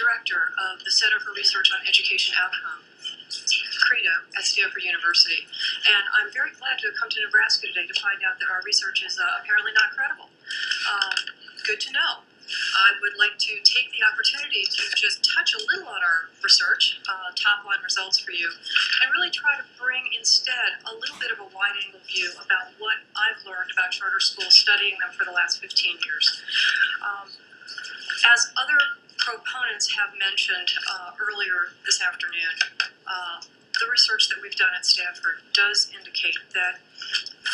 director of the Center for Research on Education Outcome, CREDO, at Stanford University. And I'm very glad to have come to Nebraska today to find out that our research is apparently not credible. Good to know. I would like to take the opportunity to just touch a little on our research, top-line results for you, and really try to bring instead a little bit of a wide-angle view about what I've learned about charter schools, studying them for the last 15 years. As other proponents have mentioned earlier this afternoon, the research that we've done at Stanford does indicate that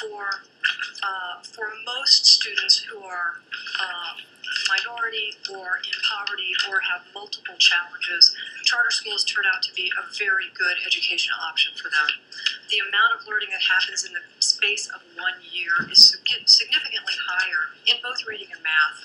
for most students who are minority or in poverty or have multiple challenges, charter schools turn out to be a very good educational option for them. The amount of learning that happens in the space of 1 year is significantly higher in both reading and math.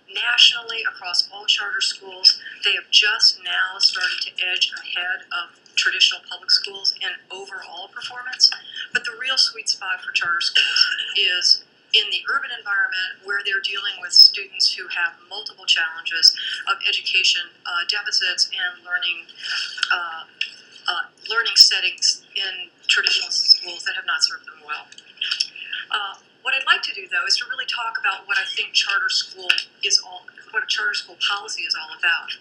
Nationally, across all charter schools, they have just now started to edge ahead of traditional public schools in overall performance. But the real sweet spot for charter schools is in the urban environment where they're dealing with students who have multiple challenges of education deficits and learning settings in traditional schools that have not served them well. What I'd like to do, though, is to really talk about what I think what a charter school policy is all about.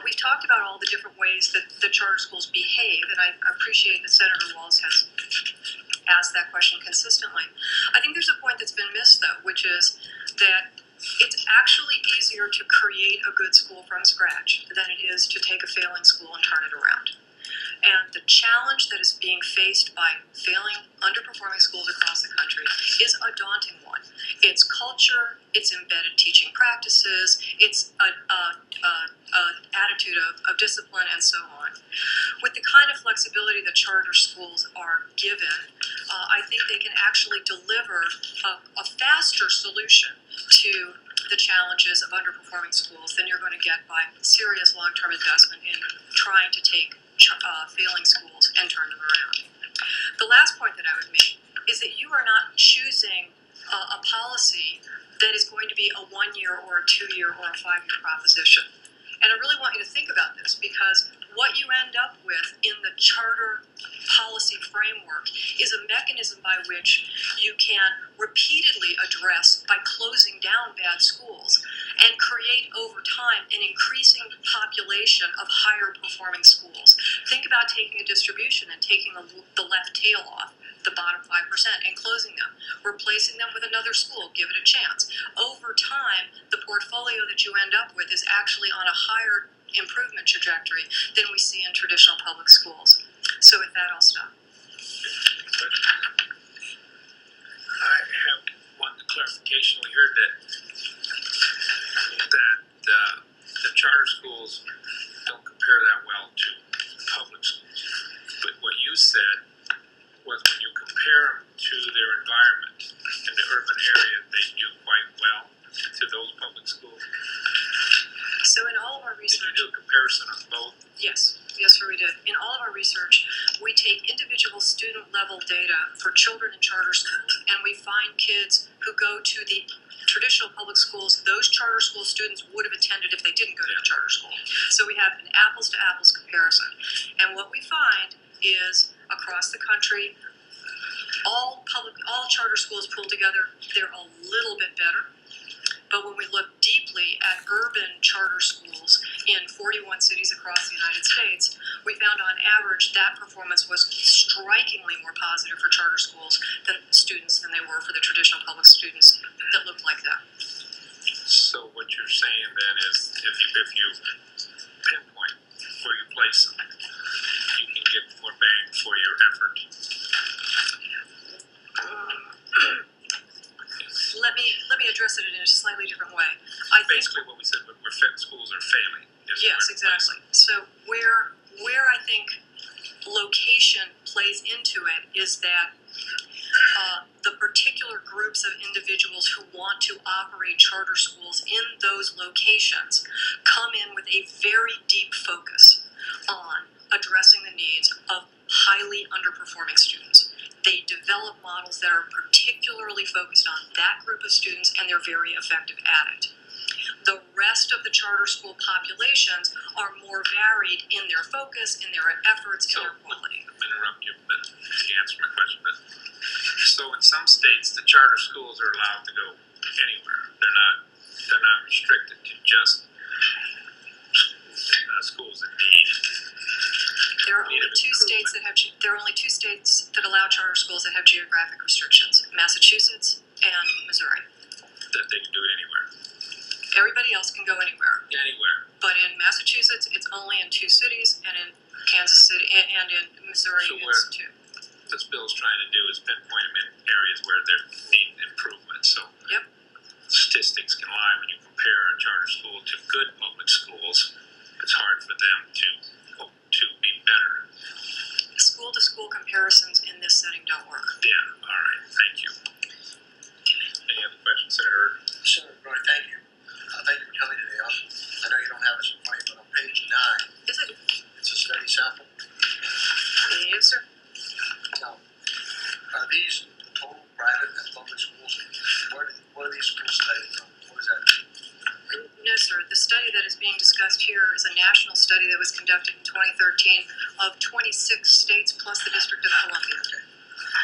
We've talked about all the different ways that the charter schools behave, and I appreciate that Senator Walz has asked that question consistently. I think there's a point that's been missed, though, which is that it's actually easier to create a good school from scratch than it is to take a failing school and turn it around. And the challenge that is being faced by failing, underperforming schools across the country is a daunting one. It's culture, it's embedded teaching practices, it's an attitude of discipline, and so on. With the kind of flexibility that charter schools are given, I think they can actually deliver a faster solution to the challenges of underperforming schools than you're going to get by serious long-term investment in trying to take failing schools and turn them around. The last point that I would make is that you are not choosing a policy that is going to be a 1 year or a 2 year or a 5 year proposition. And I really want you to think about this, because what you end up with in the charter policy framework is a mechanism by which you can repeatedly address by closing down bad schools and create over time an increasing population of higher performing schools. Think about taking a distribution and taking the left tail off, the bottom 5%, and closing them, replacing them with another school, give it a chance. Over time, the portfolio that you end up with is actually on a higher improvement trajectory than we see in traditional public schools. So with that, I'll stop. I have one clarification. We heard that the charter schools don't compare that well to public schools. But what you said was when you compare them to their environment in the urban area, they do quite well to those public schools. So in all of our research... Did you do a comparison of both? Yes, sir, we did. In all of our research, we take individual student-level data for children in charter schools, and we find kids who go to the traditional public schools those charter school students would have attended if they didn't go to a charter school. So we have an apples-to-apples comparison. And what we find is, across the country, all charter schools pulled together, they're a little bit better. But when we look deeply at urban charter schools in 41 cities across the United States, we found on average that performance was strikingly more positive for charter schools than they were for the traditional public students that looked like that. So what you're saying then is if you pinpoint where you place them, you can get more bang for your effort. Let me address it in a slightly different way. Basically what we said, but where schools are failing. Yes, exactly. So where I think location plays into it is that the particular groups of individuals who want to operate charter schools in those locations come in with a very deep focus on addressing the needs of highly underperforming students. They develop models that are particularly focused on that group of students, and they're very effective at it. The rest of the charter school populations are more varied in their focus, in their efforts, in their quality. I'm interrupt you, but to answer my question, but so in some states the charter schools are allowed to go anywhere. They're not restricted to just schools that need. There are only two states that allow charter schools that have geographic restrictions: Massachusetts and Missouri. That they can do it anywhere. Everybody else can go anywhere. Anywhere. But in Massachusetts, it's only in 2 cities, and in Kansas City and in Missouri, So it's 2. What Bill's trying to do is pinpoint them in areas where they're needing improvement. So Yep. statistics can lie when you compare a charter school to good public schools. It's hard for them to be better. School-to-school comparisons in this setting don't work. Yeah. All right. Thank you. Any other questions, Senator? Senator Roy, thank you. Thank you for coming today. I know you don't have this in front of you, but on page 9, Is it? it's a study sample. Yes, sir. Now, are these total private and public schools? What are these schools studied from? What does that mean? No, sir. The study that is being discussed here is a national study that was conducted in 2013 of 26 states plus the District of Columbia. Okay.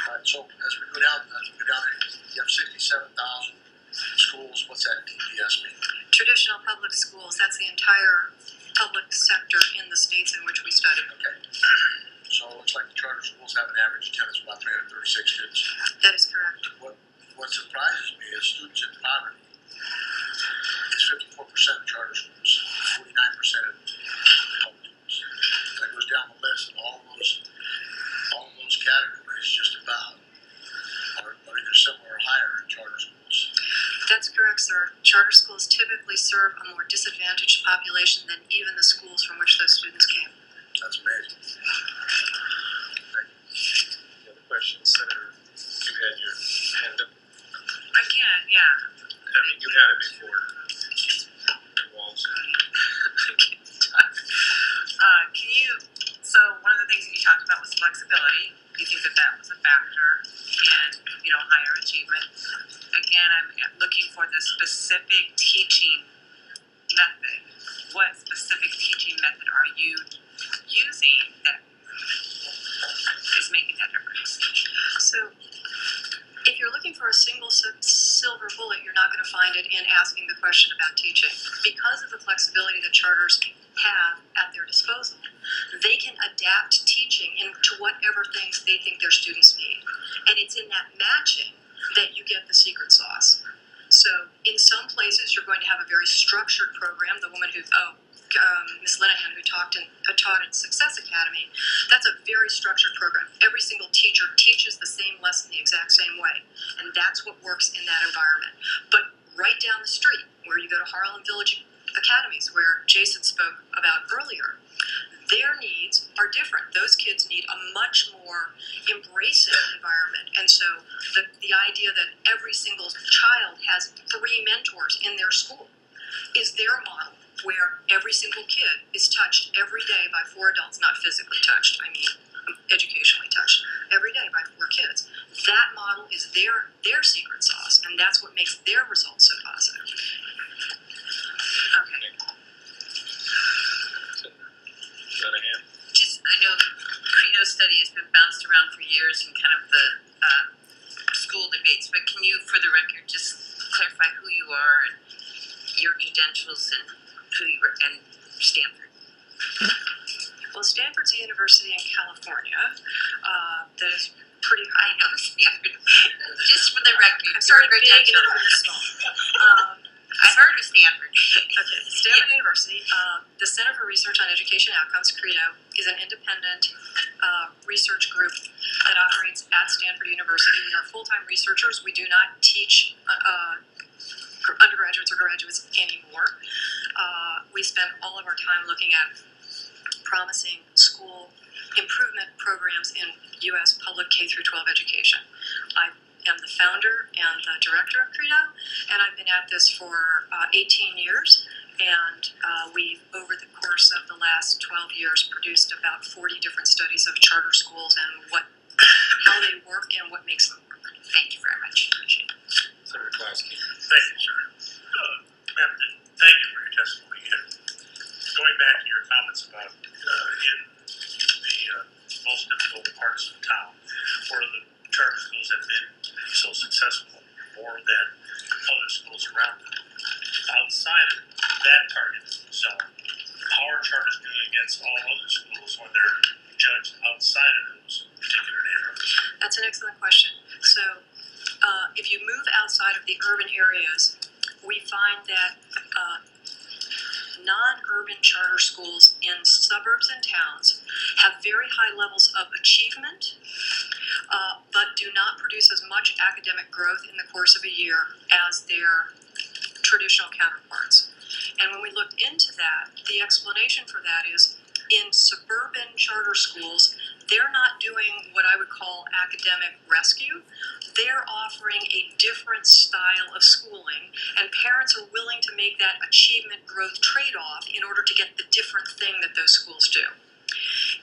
All right, so as we go down there, you have 67,000 schools. What's that DPS mean? Traditional public schools, that's the entire public sector in the states in which we study. Okay. So it looks like the charter schools have an average attendance of about 336 students. That is correct. What surprises me is students in poverty. It's 54% of charter schools, 49% of public schools. That goes down the list, and all those categories just about are either similar or higher in charter schools. That's correct, sir. Charter schools typically serve a more disadvantaged population than even the schools from which those students came. That's amazing. Thank you. Any other questions, Senator? You had your hand up. Again, yeah. I mean, you had it before. Walls. Can you, so one of the things that you talked about was flexibility. Do you think that was a factor in, higher achievement? Again, I'm looking for the specific teaching method. What specific teaching method are you using that is making that difference? So, if you're looking for a single silver bullet, you're not going to find it in asking the question about teaching. Because of the flexibility that charters have at their disposal, they can adapt teaching into whatever things they think their students need. And it's in that matching that you get the secret sauce. So, in some places, you're going to have a very structured program. The woman Ms. Linehan, who taught at Success Academy, that's a very structured program. Every single teacher teaches the same lesson the exact same way, and that's what works in that environment. But right down the street, where you go to Harlem Village Academies, where Jason spoke about earlier, their needs are different. Those kids need a much more embracing environment, and so the idea that every single child has 3 mentors in their school is their model, where every single kid is touched every day by 4 adults, not physically touched, I mean educationally touched, every day by 4 kids. That model is their secret sauce, and that's what makes their results so positive. Okay. Linehan. Just, I know the CREDO study has been bounced around for years in kind of the school debates, but can you, for the record, just clarify who you are and your credentials and and Stanford? Well, Stanford's a university in California that is pretty high. I know Stanford. Just for the record, I'm sorry, your big and credentials. really small. I've heard of Stanford. Okay, Stanford University, the Center for Research on Education Outcomes, CREDO, is an independent research group that operates at Stanford University. We are full-time researchers. We do not teach undergraduates or graduates anymore. We spend all of our time looking at promising school improvement programs in U.S. public K-12 education. I am the founder and the director of CREDO, and I've been at this for 18 years, and we've, over the course of the last 12 years, produced about 40 different studies of charter schools and how they work and what makes them work. Thank you very much. Appreciate it. Senator Klosky. Thank you, sir. Ma'am, thank outside of that target zone, how are charters doing against all other schools when they're judged outside of those particular neighborhoods? That's an excellent question. So, if you move outside of the urban areas, we find that non-urban charter schools in suburbs and towns have very high levels of achievement, but do not produce as much academic growth in the course of a year as their traditional counterparts. And when we looked into that, the explanation for that is in suburban charter schools, they're not doing what I would call academic rescue. They're offering a different style of schooling, and parents are willing to make that achievement growth trade-off in order to get the different thing that those schools do.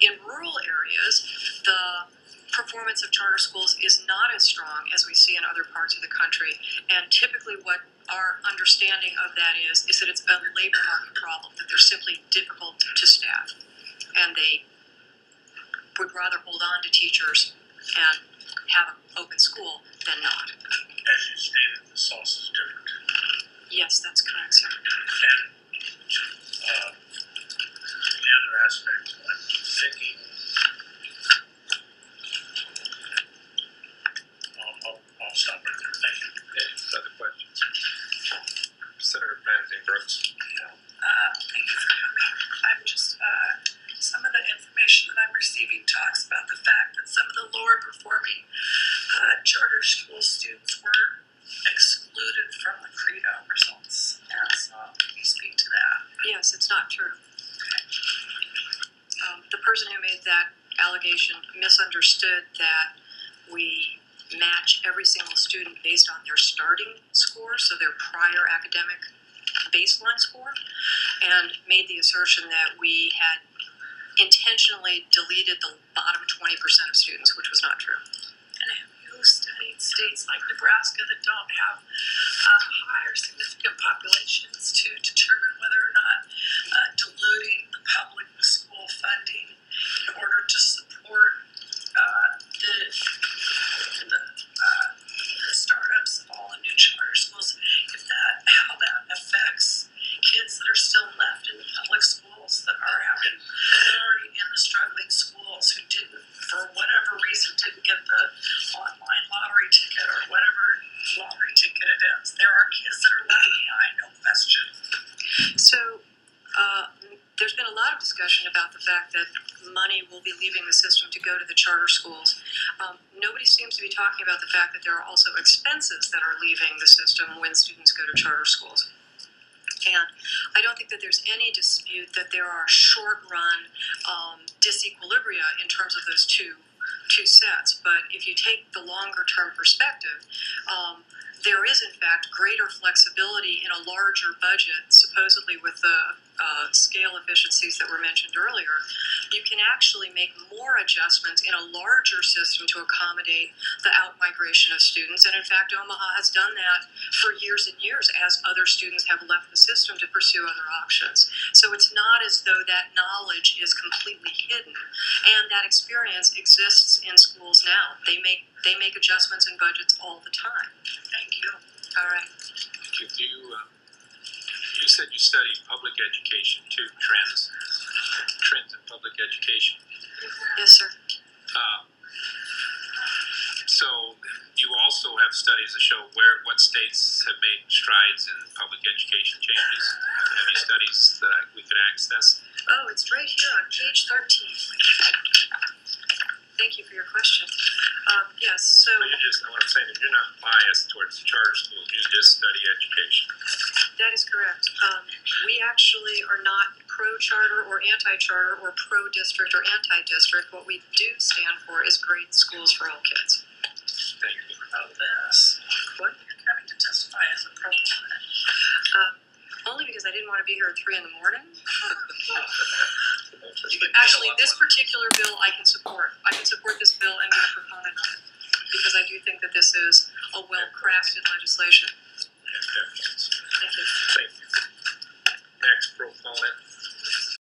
In rural areas, the performance of charter schools is not as strong as we see in other parts of the country, and typically what our understanding of that is that it's a labor market problem, that they're simply difficult to staff, and they would rather hold on to teachers and have an open school than not. As you stated, the sauce is different. Yes, that's correct, sir. And the other aspect, I'm thinking, I'll stop right there. Thank you. Any other questions? Senator Pansy Brooks. Thank you for coming. I'm just, some of the information that I'm receiving talks about the fact that some of the lower performing charter school students were excluded from the CREDO results. And so, can you speak to that? Yes, it's not true. The person who made that allegation misunderstood that we match every single student based on their starting score, so their prior academic baseline score, and made the assertion that we had intentionally deleted the bottom 20% of students, which was not true. And have you studied states like Nebraska that don't have higher significant populations to determine whether or not diluting the public school funding in order to support the startups of all the new charter schools, how that affects kids that are still left in the public schools that are already in the struggling schools who didn't, for whatever reason, didn't get the online lottery ticket or whatever lottery ticket it is. There are kids that are left behind, no question. So, there's been a lot of discussion about the fact that money will be leaving the system to go to the charter schools. Nobody seems to be talking about the fact that there are also expenses that are leaving the system when students go to charter schools. And I don't think that there's any dispute that there are short-run disequilibria in terms of those two sets. But if you take the longer-term perspective, there is, in fact, greater flexibility in a larger budget, supposedly with the scale efficiencies that were mentioned earlier. You can actually make more adjustments in a larger system to accommodate the out-migration of students. And in fact, Omaha has done that for years and years as other students have left the system to pursue other options. So it's not as though that knowledge is completely hidden. And that experience exists in schools now. They make adjustments in budgets all the time. Thank you. All right. You said you studied public education too, trends in public education. Yes, sir. So you also have studies that show what states have made strides in public education changes. Have you studies that we could access? Oh, it's right here on page 13. Thank you for your question. Yes, so What I'm saying is you're not biased towards charter schools. You just study education. that is correct. We actually are not pro-charter or anti-charter or pro-district or anti-district. What we do stand for is great schools for all kids. Thank you. About this. What? You're coming to testify as a proponent. Only because I didn't want to be here at 3 a.m. You can Actually, handle this particular bill I can support. I can support this bill and be a proponent of it because I do think that this is a well-crafted legislation.